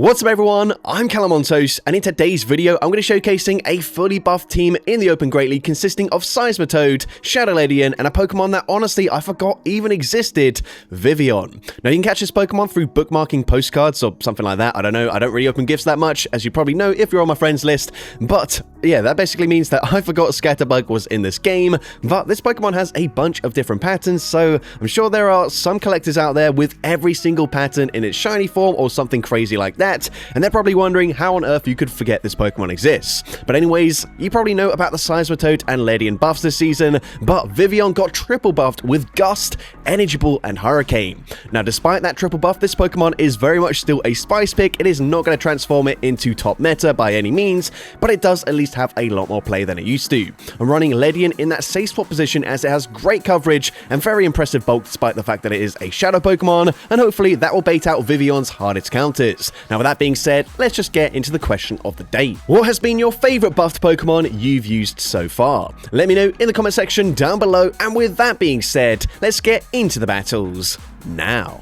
What's up everyone, I'm CallumOnToast, and in today's video I'm going to be showcasing a fully buffed team in the Open Great League consisting of Seismitoad, Shadow Ledian, and a Pokemon that honestly I forgot even existed, Vivian. Now you can catch this Pokemon through bookmarking postcards or something like that, I don't know, I don't really open gifts that much, as you probably know if you're on my friends list, but yeah, that basically means that I forgot Scatterbug was in this game, but this Pokemon has a bunch of different patterns, so I'm sure there are some collectors out there with every single pattern in its shiny form or something crazy like that, and they're probably wondering how on earth you could forget this Pokemon exists. But anyways, you probably know about the Seismitoad and Ledian buffs this season, but Vivian got triple buffed with Gust, Energy Ball, and Hurricane. Now despite that triple buff, this Pokemon is very much still a spice pick. It is not going to transform it into top meta by any means, but it does at least have a lot more play than it used to. I'm running Ledian in that safe spot position as it has great coverage and very impressive bulk despite the fact that it is a shadow Pokemon, and hopefully that will bait out Vivian's hardest counters. Now with that being said, let's just get into the question of the day. What has been your favorite buffed Pokemon you've used so far? Let me know in the comment section down below, and with that being said, let's get into the battles now.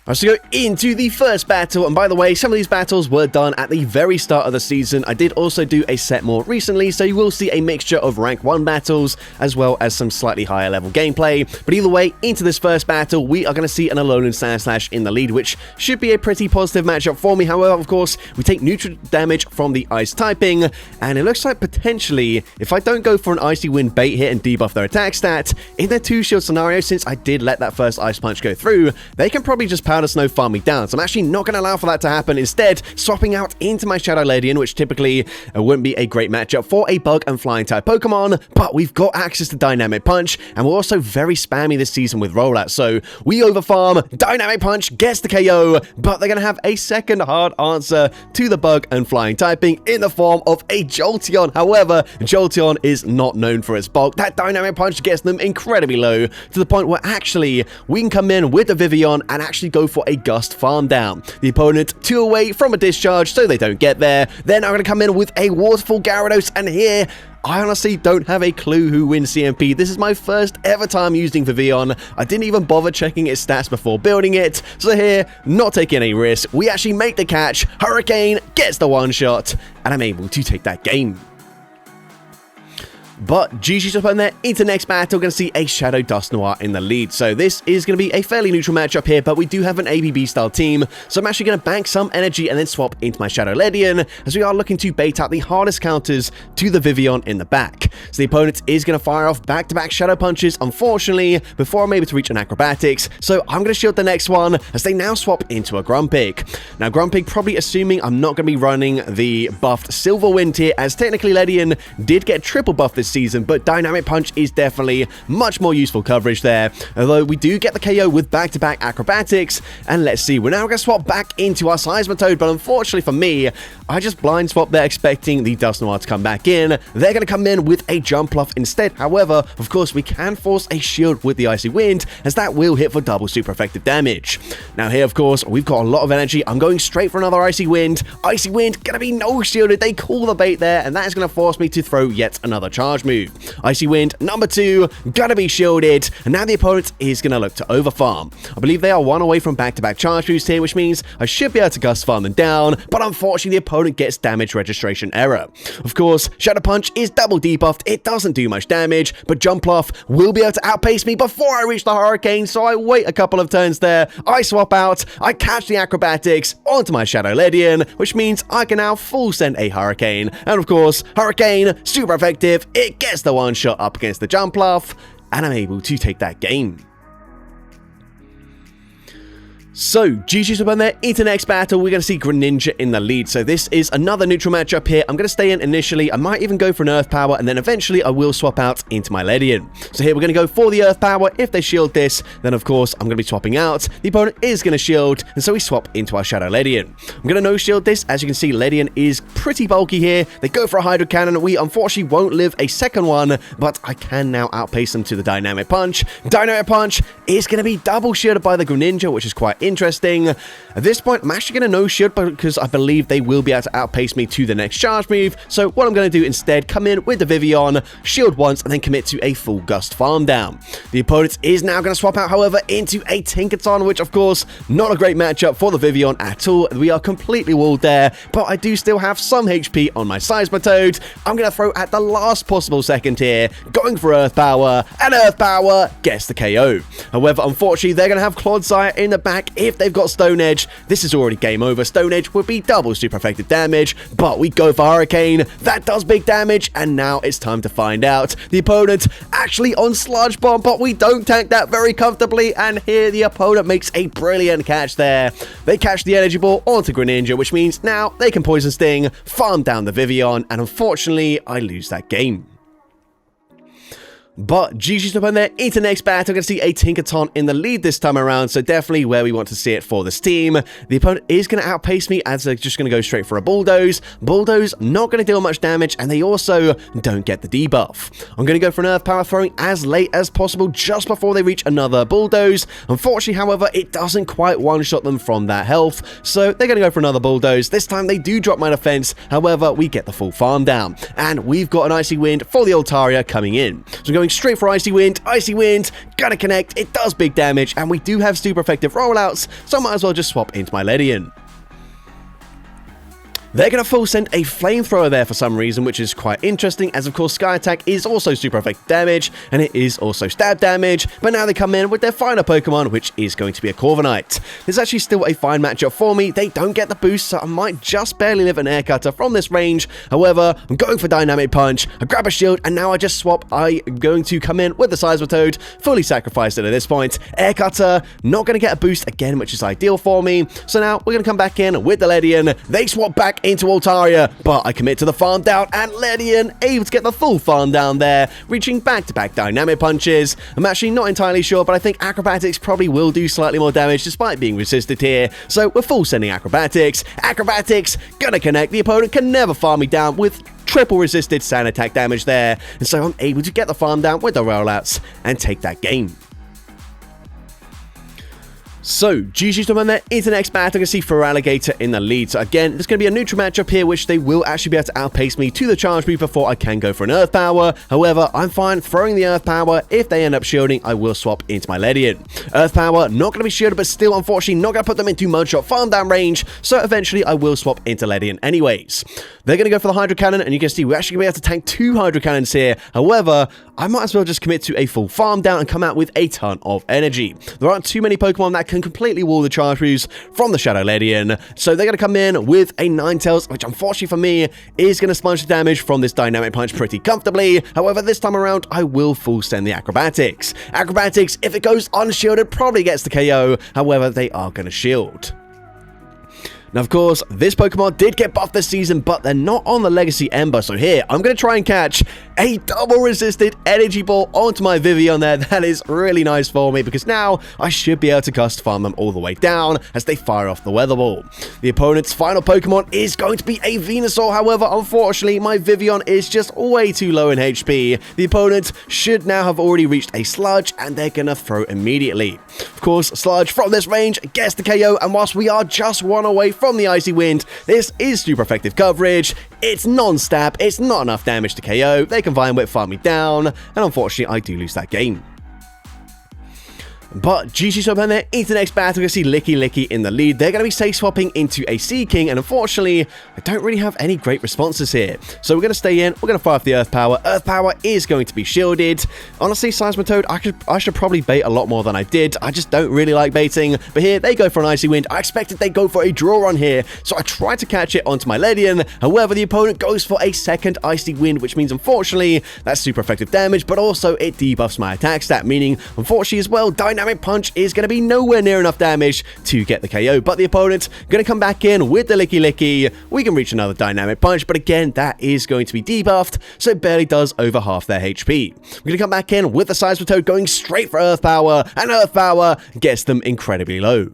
Alright, so go into the first battle, and by the way, some of these battles were done at the very start of the season. I did also do a set more recently, so you will see a mixture of rank 1 battles, as well as some slightly higher level gameplay. But either way, into this first battle, we are going to see an Alolan Sandslash in the lead, which should be a pretty positive matchup for me. However, of course, we take neutral damage from the Ice typing, and it looks like potentially, if I don't go for an Icy Wind bait here and debuff their attack stat, in their 2-shield scenario, since I did let that first Ice Punch go through, they can probably just Powder Snow farm me down, so I'm actually not going to allow for that to happen. Instead, swapping out into my Shadow Ledian, which typically wouldn't be a great matchup for a bug and flying type Pokemon, but we've got access to Dynamic Punch, and we're also very spammy this season with rollout, so we overfarm, Dynamic Punch gets the KO, but they're going to have a second hard answer to the bug and flying typing in the form of a Jolteon. However, Jolteon is not known for its bulk. That Dynamic Punch gets them incredibly low, to the point where actually we can come in with the Vivian and actually go for a Gust farm down. The opponent 2 away from a discharge, so they don't get there. Then I'm going to come in with a Waterfall Gyarados, and here I honestly don't have a clue who wins CMP. This is my first ever time using Vivian. I didn't even bother checking its stats before building it. So here, not taking any risk. We actually make the catch. Hurricane gets the one shot, and I'm able to take that game. But GG's up on there. Into next battle, going to see a Shadow Dusknoir in the lead. So this is going to be a fairly neutral matchup here, but we do have an ABB style team. So I'm actually going to bank some energy and then swap into my Shadow Ledian, as we are looking to bait out the hardest counters to the Vivian in the back. So the opponent is going to fire off back-to-back Shadow Punches, unfortunately, before I'm able to reach an Acrobatics. So I'm going to shield the next one, as they now swap into a Grumpig. Now Grumpig probably assuming I'm not going to be running the buffed Silver Wind here, as technically Ledian did get triple buff this season, but Dynamic Punch is definitely much more useful coverage there, although we do get the KO with back-to-back Acrobatics. And let's see, we're now going to swap back into our Seismitoad, but unfortunately for me, I just blind swapped there expecting the Dusknoir to come back in. They're going to come in with a Jumpluff instead. However, of course, we can force a shield with the Icy Wind, as that will hit for double super effective damage. Now here, of course, we've got a lot of energy. I'm going straight for another Icy Wind. Icy Wind going to be no shielded. They call the bait there, and that is going to force me to throw yet another charge move. Icy Wind, number 2, gonna be shielded, and now the opponent is gonna look to overfarm. I believe they are 1 away from back-to-back charge moves here, which means I should be able to Gust farm them down, but unfortunately the opponent gets damage registration error. Of course, Shadow Punch is double debuffed, it doesn't do much damage, but Jumpluff will be able to outpace me before I reach the Hurricane, so I wait a couple of turns there, I swap out, I catch the Acrobatics onto my Shadow Ledian, which means I can now full send a Hurricane, and of course, Hurricane, super effective, it gets the one shot up against the Jumpluff, and I'm able to take that game. So, GG's up on there. Into next battle, we're going to see Greninja in the lead. So this is another neutral matchup here. I'm going to stay in initially. I might even go for an Earth Power, and then eventually I will swap out into my Ledian. So here we're going to go for the Earth Power. If they shield this, then of course I'm going to be swapping out. The opponent is going to shield, and so we swap into our Shadow Ledian. I'm going to no-shield this. As you can see, Ledian is pretty bulky here. They go for a Hydro Cannon. We unfortunately won't live a second one, but I can now outpace them to the Dynamic Punch. Dynamic Punch is going to be double shielded by the Greninja, which is quite interesting. At this point, I'm actually going to no shield because I believe they will be able to outpace me to the next charge move. So what I'm going to do instead, come in with the Vivian, shield once, and then commit to a full gust farm down. The opponent is now going to swap out, however, into a Tinkaton, which of course, not a great matchup for the Vivian at all. We are completely walled there, but I do still have some HP on my Seismitoad. I'm going to throw at the last possible second here, going for Earth Power, and Earth Power gets the KO. However, unfortunately, they're going to have Clodsire in the back if they've got Stone Edge. This is already game over. Stone Edge would be double super effective damage, but we go for Hurricane. That does big damage, and now it's time to find out. The opponent actually on Sludge Bomb, but we don't tank that very comfortably, and here the opponent makes a brilliant catch there. They catch the Energy Ball onto Greninja, which means now they can Poison Sting, farm down the Vivian, and unfortunately, I lose that game. But GG's up on there into the next battle. We're going to see a Tinkaton in the lead this time around, so definitely where we want to see it for this team. The opponent is going to outpace me as they're just going to go straight for a Bulldoze. Bulldoze not going to deal much damage, and they also don't get the debuff. I'm going to go for an Earth Power throwing as late as possible just before they reach another Bulldoze. Unfortunately, however, it doesn't quite one-shot them from that health, so they're going to go for another Bulldoze. This time they do drop my defense, however, we get the full farm down. And we've got an Icy Wind for the Altaria coming in. So we're going straight for Icy Wind, gonna connect, it does big damage, and we do have super effective rollouts, so I might as well just swap into my Ledian. They're going to full send a Flamethrower there for some reason, which is quite interesting, as of course Sky Attack is also super effective damage, and it is also stab damage, but now they come in with their final Pokemon, which is going to be a Corviknight. This is actually still a fine matchup for me. They don't get the boost, so I might just barely live an Air Cutter from this range. However, I'm going for Dynamic Punch, I grab a shield, and now I just swap. I'm going to come in with the Seismitoad, fully sacrificed it at this point. Air Cutter, not going to get a boost again, which is ideal for me. So now we're going to come back in with the Ledian. They swap back into Altaria, but I commit to the farm down, and Ledian able to get the full farm down there, reaching back-to-back Dynamic Punches. I'm actually not entirely sure, but I think Acrobatics probably will do slightly more damage despite being resisted here, so we're full sending Acrobatics. Acrobatics, gonna connect. The opponent can never farm me down with triple resisted Sand Attack damage there, and so I'm able to get the farm down with the rollouts and take that game. So, GG's done there into the next battle. I can see Feraligatr in the lead. So again, there's going to be a neutral matchup here, which they will actually be able to outpace me to the charge move before I can go for an Earth Power. However, I'm fine throwing the Earth Power. If they end up shielding, I will swap into my Ledian. Earth Power, not going to be shielded, but still, unfortunately, not going to put them into Mudshot farm down range. So eventually, I will swap into Ledian anyways. They're going to go for the Hydro Cannon, and you can see we're actually going to be able to tank 2 Hydro Cannons here. However, I might as well just commit to a full farm down and come out with a ton of energy. There aren't too many Pokemon that can completely wall the charge moves from the Shadow Ledian, so they're going to come in with a Ninetales, which unfortunately for me is going to sponge the damage from this Dynamic Punch pretty comfortably. However, this time around, I will full send the Acrobatics. Acrobatics, if it goes unshielded, probably gets the KO. However, they are going to shield. Now, of course, this Pokemon did get buffed this season, but they're not on the Legacy Ember. So here, I'm going to try and catch a double resisted Energy Ball onto my Vivian there. That is really nice for me because now I should be able to Gust Farm them all the way down as they fire off the Weather Ball. The opponent's final Pokemon is going to be a Venusaur. However, unfortunately, my Vivian is just way too low in HP. The opponent should now have already reached a Sludge, and they're going to throw immediately. Of course, Sludge from this range gets the KO, and whilst we are just one away from the Icy Wind, this is super effective coverage. It's non-stab, it's not enough damage to KO. They can Vine Whip farm me down, and unfortunately I do lose that game. But GG's up there into the next battle. We're going to see Licky in the lead. They're going to be safe swapping into a Sea King, and unfortunately, I don't really have any great responses here. So we're going to stay in. We're going to fire off the Earth Power. Earth Power is going to be shielded. Honestly, Seismitoad, I should probably bait a lot more than I did. I just don't really like baiting. But here, they go for an Icy Wind. I expected they'd go for a draw run here, so I tried to catch it onto my Ledian. However, the opponent goes for a second Icy Wind, which means, unfortunately, that's super effective damage, but also it debuffs my attack stat, meaning, unfortunately as well, Dynamic Punch is going to be nowhere near enough damage to get the KO, but the opponent going to come back in with the Licky. We can reach another Dynamic Punch, but again, that is going to be debuffed, so it barely does over half their HP. We're going to come back in with the Seismitoad going straight for Earth Power, and Earth Power gets them incredibly low.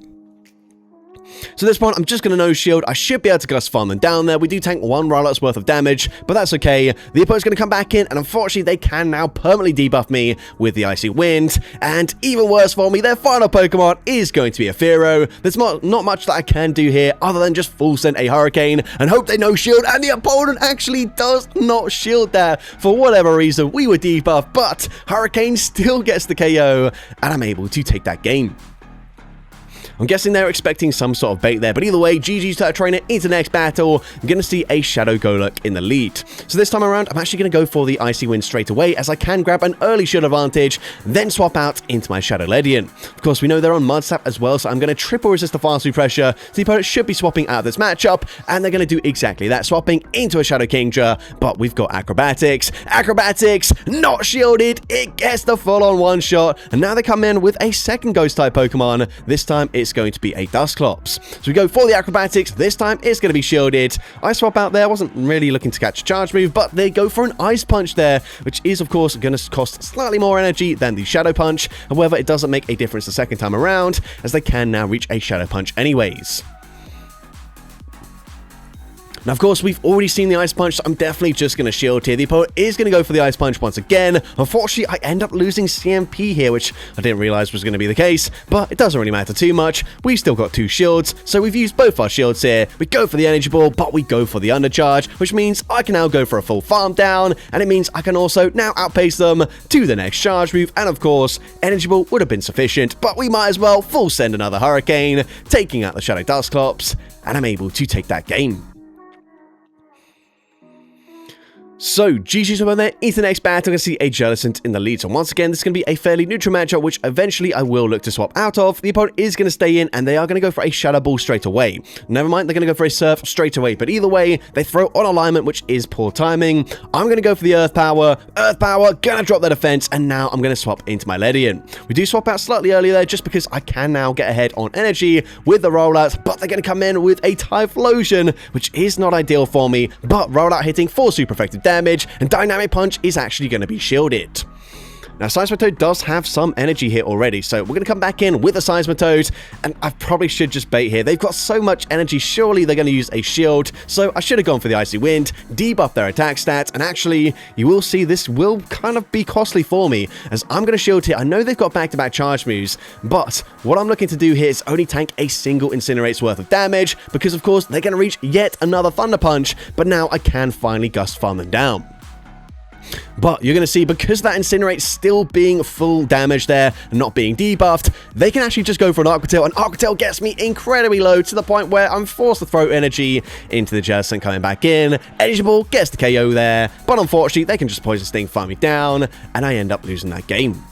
So at this point, I'm just going to no shield. I should be able to gust farm them down there. We do tank one rollout's worth of damage, but that's okay. The opponent's going to come back in, and unfortunately, they can now permanently debuff me with the Icy Wind. And even worse for me, their final Pokemon is going to be a Fearow. There's not much that I can do here other than just full send a Hurricane and hope they no shield. And the opponent actually does not shield there. For whatever reason, we were debuffed, but Hurricane still gets the KO, and I'm able to take that game. I'm guessing they're expecting some sort of bait there, but either way, GG's to our trainer into the next battle. I'm going to see a Shadow Golurk in the lead. So this time around, I'm actually going to go for the Icy Wind straight away, as I can grab an early shield advantage, then swap out into my Shadow Ledian. Of course, we know they're on Mud Sap as well, so I'm going to triple resist the fast food pressure. So the opponent should be swapping out of this matchup, and they're going to do exactly that, swapping into a Shadow Kingdra, but we've got Acrobatics. Acrobatics, not shielded, it gets the full-on one-shot, and now they come in with a second Ghost-type Pokemon. This time, it's going to be a Dusclops. So we go for the Acrobatics. This time it's going to be shielded. I swap out there. Wasn't really looking to catch a charge move, but they go for an Ice Punch there, which is of course going to cost slightly more energy than the Shadow Punch. However, it doesn't make a difference the second time around, as they can now reach a Shadow Punch anyways. Now, of course, we've already seen the Ice Punch, so I'm definitely just going to shield here. The opponent is going to go for the Ice Punch once again. Unfortunately, I end up losing CMP here, which I didn't realize was going to be the case, but it doesn't really matter too much. We've still got 2 shields, so we've used both our shields here. We go for the Energy Ball, but we go for the Undercharge, which means I can now go for a full farm down, and it means I can also now outpace them to the next charge move, and of course, Energy Ball would have been sufficient, but we might as well full send another Hurricane, taking out the Shadow Dusclops, and I'm able to take that game. So, GG's over there into the next battle. I can see a Jellicent in the lead. So once again, this is going to be a fairly neutral matchup, which eventually I will look to swap out of. The opponent is going to stay in, and they are going to go for a Shadow Ball straight away. Never mind, they're going to go for a Surf straight away. But either way, they throw on alignment, which is poor timing. I'm going to go for the Earth Power. Earth Power, going to drop their defense, and now I'm going to swap into my Ledian. We do swap out slightly earlier there, just because I can now get ahead on energy with the rollout, but they're going to come in with a Typhlosion, which is not ideal for me, but rollout hitting for super effective damage, and Dynamic Punch is actually going to be shielded. Now, Seismitoad does have some energy here already, so we're going to come back in with a Seismitoad, and I probably should just bait here. They've got so much energy, surely they're going to use a shield, so I should have gone for the Icy Wind, debuff their attack stats, and actually, you will see this will kind of be costly for me, as I'm going to shield here. I know they've got back-to-back charge moves, but what I'm looking to do here is only tank a single Incinerate's worth of damage, because of course, they're going to reach yet another Thunder Punch, but now I can finally Gust Farm them down. But you're going to see, because that Incinerate's still being full damage there and not being debuffed, they can actually just go for an Aqua Tail, and Aqua Tail gets me incredibly low to the point where I'm forced to throw energy into the Jellicent coming back in. Energy Ball gets the KO there, but unfortunately, they can just Poison Sting, farm me down, and I end up losing that game.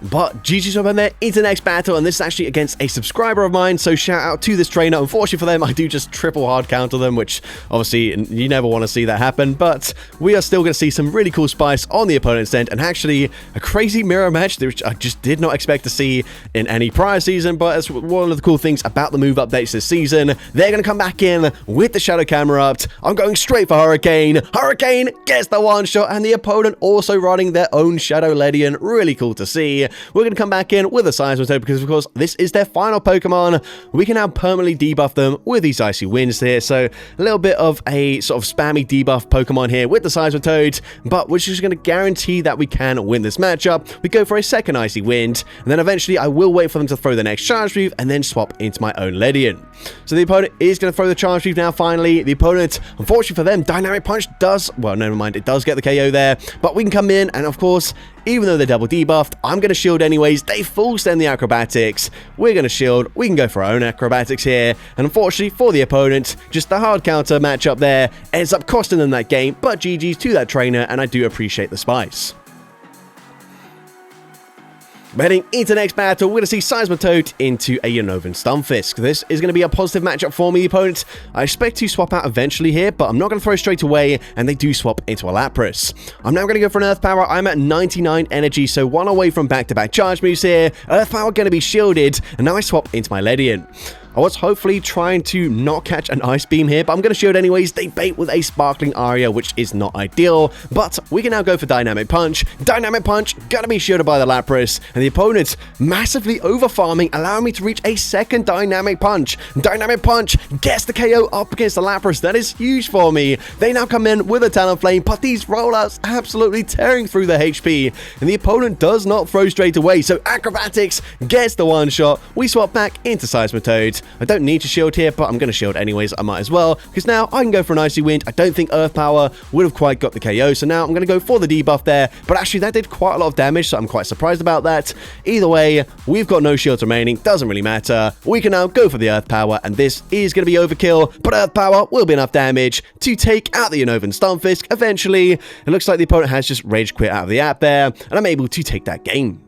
But GG's over there into the next battle, and this is actually against a subscriber of mine, so shout out to this trainer. Unfortunately for them, I do just triple hard counter them, which obviously you never want to see that happen, but we are still going to see some really cool spice on the opponent's end, and actually a crazy mirror match, which I just did not expect to see in any prior season, but it's one of the cool things about the move updates this season. They're going to come back in with the Shadow Camerupt. I'm going straight for Hurricane. Hurricane gets the one shot, and the opponent also running their own Shadow Ledian. Really cool to see. We're going to come back in with a Seismitoad because, of course, this is their final Pokemon. We can now permanently debuff them with these Icy Winds here. So a little bit of a sort of spammy debuff Pokemon here with the Seismitoad, but we're just going to guarantee that we can win this matchup. We go for a second Icy Wind, and then eventually I will wait for them to throw the next charge move and then swap into my own Ledian. So the opponent is going to throw the charge move now finally. The opponent, unfortunately for them, Dynamic Punch does, well, never mind, it does get the KO there, but we can come in, and of course, even though they're double debuffed, I'm going to shield anyways. They full send the Acrobatics. We're going to shield. We can go for our own Acrobatics here. And unfortunately for the opponent, just the hard counter matchup there ends up costing them that game. But GG's to that trainer, and I do appreciate the spice. We're heading into the next battle. We're going to see Seismitoad into a Unnovan Stunfisk. This is going to be a positive matchup for me. The opponent, I expect to swap out eventually here, but I'm not going to throw straight away, and they do swap into a Lapras. I'm now going to go for an Earth Power. I'm at 99 energy, so one away from back-to-back charge moves here. Earth Power going to be shielded, and now I swap into my Ledian. I was hopefully trying to not catch an Ice Beam here, but I'm going to shield anyways. They bait with a Sparkling Aria, which is not ideal, but we can now go for Dynamic Punch. Dynamic Punch, gonna be shielded by the Lapras, and the opponent's massively over-farming, allowing me to reach a second Dynamic Punch. Dynamic Punch gets the KO up against the Lapras. That is huge for me. They now come in with a Talonflame, but these rollouts absolutely tearing through the HP, and the opponent does not throw straight away, so Acrobatics gets the one-shot. We swap back into Seismitoad. I don't need to shield here, but I'm going to shield anyways. I might as well, because now I can go for an Icy Wind. I don't think Earth Power would have quite got the KO, so now I'm going to go for the debuff there, but actually that did quite a lot of damage, so I'm quite surprised about that. Either way, we've got no shields remaining. Doesn't really matter. We can now go for the Earth Power, and this is going to be overkill, but Earth Power will be enough damage to take out the Unova and Stunfisk eventually. It looks like the opponent has just rage quit out of the app there, and I'm able to take that game.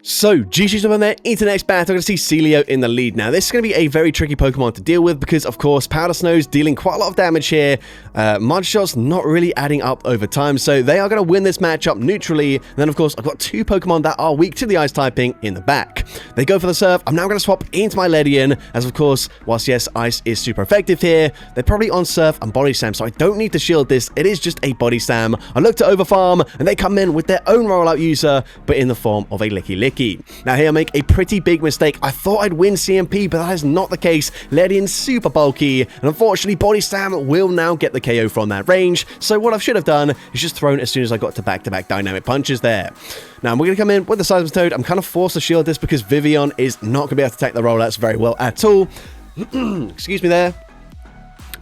So, GG's up on there, into the next battle. I'm going to see Celio in the lead now. This is going to be a very tricky Pokemon to deal with because, of course, Powder Snow's dealing quite a lot of damage here. Mud Shot's not really adding up over time, so they are going to win this matchup neutrally. And then, of course, I've got two Pokemon that are weak to the Ice typing in the back. They go for the Surf. I'm now going to swap into my Ledian, as, of course, whilst, yes, Ice is super effective here, they're probably on Surf and Body Slam, so I don't need to shield this. It is just a Body Slam. I look to overfarm, and they come in with their own rollout user, but in the form of a Licky Licky. Now here I make a pretty big mistake. I thought I'd win CMP, but that is not the case. Ledian's super bulky, and unfortunately Body Slam will now get the KO from that range, so what I should have done is just thrown as soon as I got to back-to-back Dynamic Punches there. Now we're going to come in with the Seismitoad. I'm kind of forced to shield this because Vivian is not going to be able to take the rollouts very well at all. Excuse me there.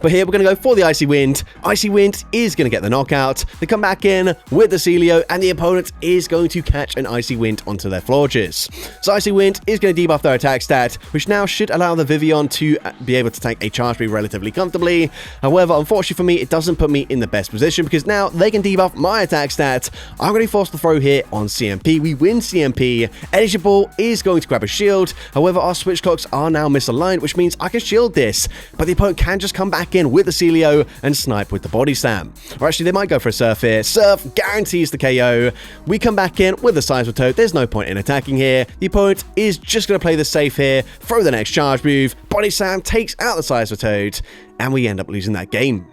But here we're going to go for the Icy Wind. Icy Wind is going to get the knockout. They come back in with the Celio, and the opponent is going to catch an Icy Wind onto their Florges. So Icy Wind is going to debuff their attack stat, which now should allow the Vivian to be able to tank a Charge Beam relatively comfortably. However, unfortunately for me, it doesn't put me in the best position because now they can debuff my attack stat. I'm going to be forced to throw here on CMP. We win CMP. Energy Ball is going to grab a shield. However, our switch clocks are now misaligned, which means I can shield this, but the opponent can just come back in with the Celio and snipe with the Body Slam. Or actually, they might go for a Surf here. Surf guarantees the KO. We come back in with the Seismitoad. There's no point in attacking here. The opponent is just going to play the safe here, throw the next charge move. Body Slam takes out the Seismitoad, and we end up losing that game.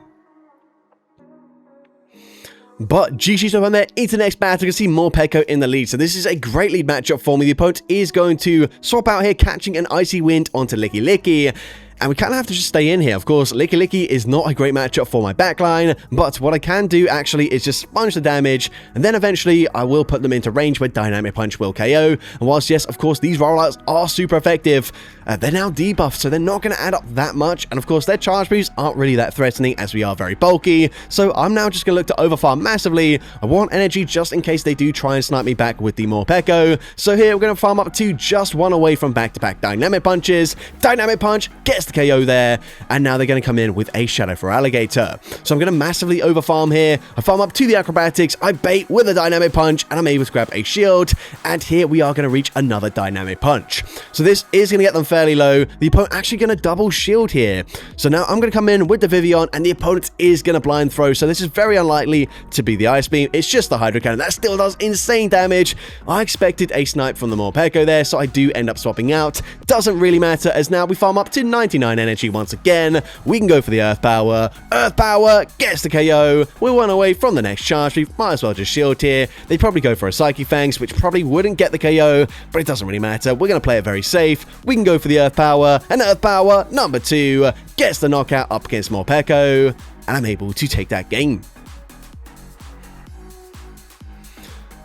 But GG's up on there, into the next battle. You can see Morpeko in the lead, so this is a great lead matchup for me. The opponent is going to swap out here, catching an Icy Wind onto Licky Licky. And we kind of have to just stay in here. Of course, Licky Licky is not a great matchup for my backline, but what I can do actually is just sponge the damage, and then eventually I will put them into range where Dynamic Punch will KO. And whilst, yes, of course, these rollouts are super effective, they're now debuffed, so they're not going to add up that much. And of course, their charge moves aren't really that threatening as we are very bulky. So I'm now just going to look to overfarm massively. I want energy just in case they do try and snipe me back with the Morpeko. So here we're going to farm up to just one away from back-to-back Dynamic Punches. Dynamic Punch gets the KO there, and now they're going to come in with a Shadow for Alligator. So I'm going to massively overfarm here. I farm up to the Acrobatics, I bait with a Dynamic Punch, and I'm able to grab a shield, and here we are going to reach another Dynamic Punch. So this is going to get them fairly low. The opponent actually going to double shield here. So now I'm going to come in with the Vivian, and the opponent is going to blind throw, so this is very unlikely to be the Ice Beam. It's just the Hydro Cannon. That still does insane damage. I expected a snipe from the Morpeko there, so I do end up swapping out. Doesn't really matter, as now we farm up to 99 energy once again. We can go for the Earth Power. Earth Power gets the KO. We're one away from the next charge. We might as well just shield here. They probably go for a Psyche Fangs, which probably wouldn't get the KO, but it doesn't really matter. We're going to play it very safe. We can go for the Earth Power, and Earth Power number 2 gets the knockout up against Morpeko, and I'm able to take that game.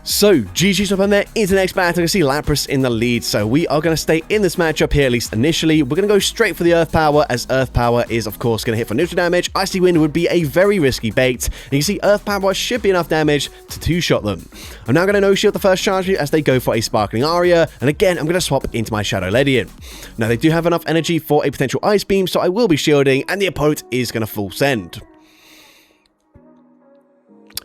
So, GG's up on there, into the next battle. You can see Lapras in the lead, so we are going to stay in this matchup here, at least initially. We're going to go straight for the Earth Power, as Earth Power is, of course, going to hit for neutral damage. Icy Wind would be a very risky bait, and you can see Earth Power should be enough damage to two-shot them. I'm now going to no-shield the first charge as they go for a Sparkling Aria, and again, I'm going to swap into my Shadow Ledian. Now, they do have enough energy for a potential Ice Beam, so I will be shielding, and the opponent is going to full send.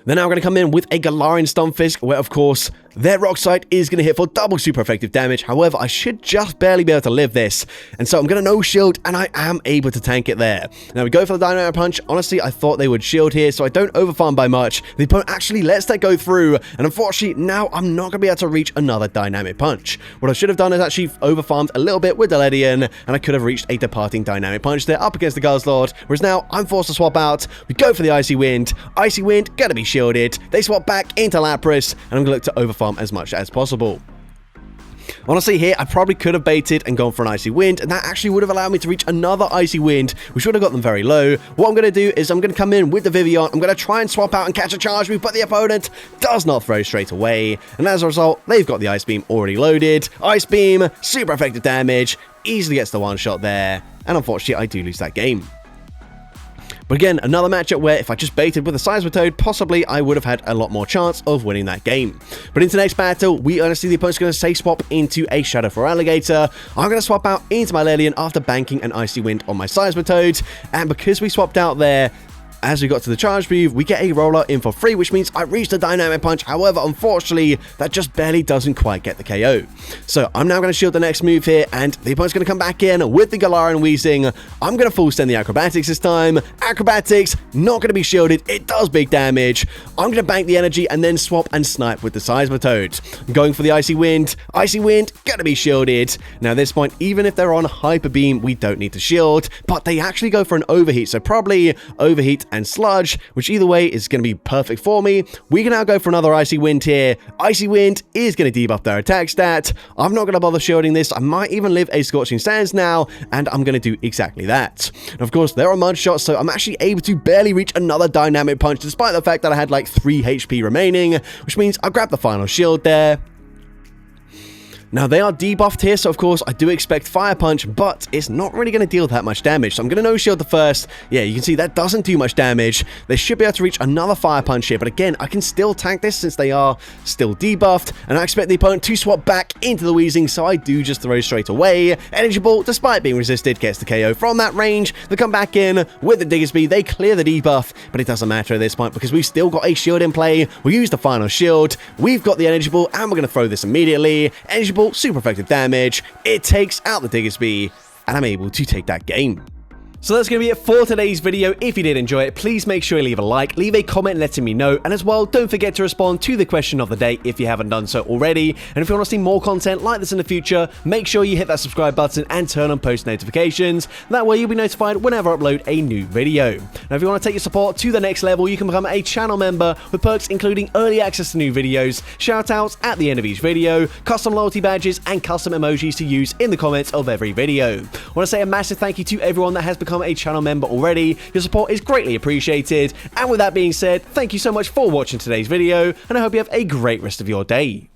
Then now we're going to come in with a Galarian Stunfisk, where, of course, Their rock site is going to hit for double super effective damage. However, I should just barely be able to live this. And so I'm going to no shield, and I am able to tank it there. Now we go for the dynamic punch. Honestly, I thought they would shield here, so I don't overfarm by much. The opponent actually lets that go through, and unfortunately, now I'm not going to be able to reach another dynamic punch. What I should have done is actually overfarmed a little bit with the Ledian, and I could have reached a departing dynamic punch there up against the Guzzlord, whereas now I'm forced to swap out. We go for the Icy Wind. Icy Wind, going to be shielded. They swap back into Lapras, and I'm going to look to overfarm as much as possible. Honestly, here, I probably could have baited and gone for an Icy Wind, and that actually would have allowed me to reach another Icy Wind, which would have got them very low. What I'm going to do is I'm going to come in with the Vivian. I'm going to try and swap out and catch a charge move, but the opponent does not throw straight away. And as a result, they've got the Ice Beam already loaded. Ice Beam, super effective damage, easily gets the one shot there. And unfortunately, I do lose that game. But again, another matchup where if I just baited with a Seismitoad, possibly I would have had a lot more chance of winning that game. But into the next battle, we honestly, the opponent's going to say swap into a Shadow for Alligator. I'm going to swap out into my Ledian after banking an Icy Wind on my Seismitoad. And because we swapped out there, as we got to the charge move, we get a roller in for free, which means I reached a dynamic punch. However, unfortunately, that just barely doesn't quite get the KO. So I'm now going to shield the next move here, and the opponent's going to come back in with the Galarian Weezing. I'm going to full send the Acrobatics this time. Acrobatics, not going to be shielded. It does big damage. I'm going to bank the energy and then swap and snipe with the Seismitoad. Going for the Icy Wind. Icy Wind, going to be shielded. Now at this point, even if they're on Hyper Beam, we don't need to shield, but they actually go for an Overheat, so probably Overheat and Sludge, which either way is going to be perfect for me. We can now go for another Icy Wind here. Icy Wind is going to debuff their attack stat. I'm not going to bother shielding this. I might even live a Scorching Sands now, and I'm going to do exactly that. And of course, there are Mud Shots, so I'm actually able to barely reach another dynamic punch, despite the fact that I had like 3 HP remaining, which means I grab the final shield there. Now, they are debuffed here, so of course, I do expect Fire Punch, but it's not really going to deal that much damage. So I'm going to no-shield the first. Yeah, you can see that doesn't do much damage. They should be able to reach another Fire Punch here, but again, I can still tank this since they are still debuffed, and I expect the opponent to swap back into the Weezing, so I do just throw straight away. Energy Ball, despite being resisted, gets the KO from that range. They come back in with the Diggersby. They clear the debuff, but it doesn't matter at this point because we've still got a shield in play. We use the final shield. We've got the Energy Ball, and we're going to throw this immediately. Energy Ball, super effective damage. It takes out the Diggersby, and I'm able to take that game. So that's going to be it for today's video. If you did enjoy it, please make sure you leave a like, leave a comment letting me know, and as well, don't forget to respond to the question of the day if you haven't done so already. And if you want to see more content like this in the future, make sure you hit that subscribe button and turn on post notifications. That way you'll be notified whenever I upload a new video. Now, if you want to take your support to the next level, you can become a channel member with perks including early access to new videos, shoutouts at the end of each video, custom loyalty badges, and custom emojis to use in the comments of every video. I want to say a massive thank you to everyone that has become a channel member already. Your support is greatly appreciated. And with that being said, thank you so much for watching today's video, and I hope you have a great rest of your day.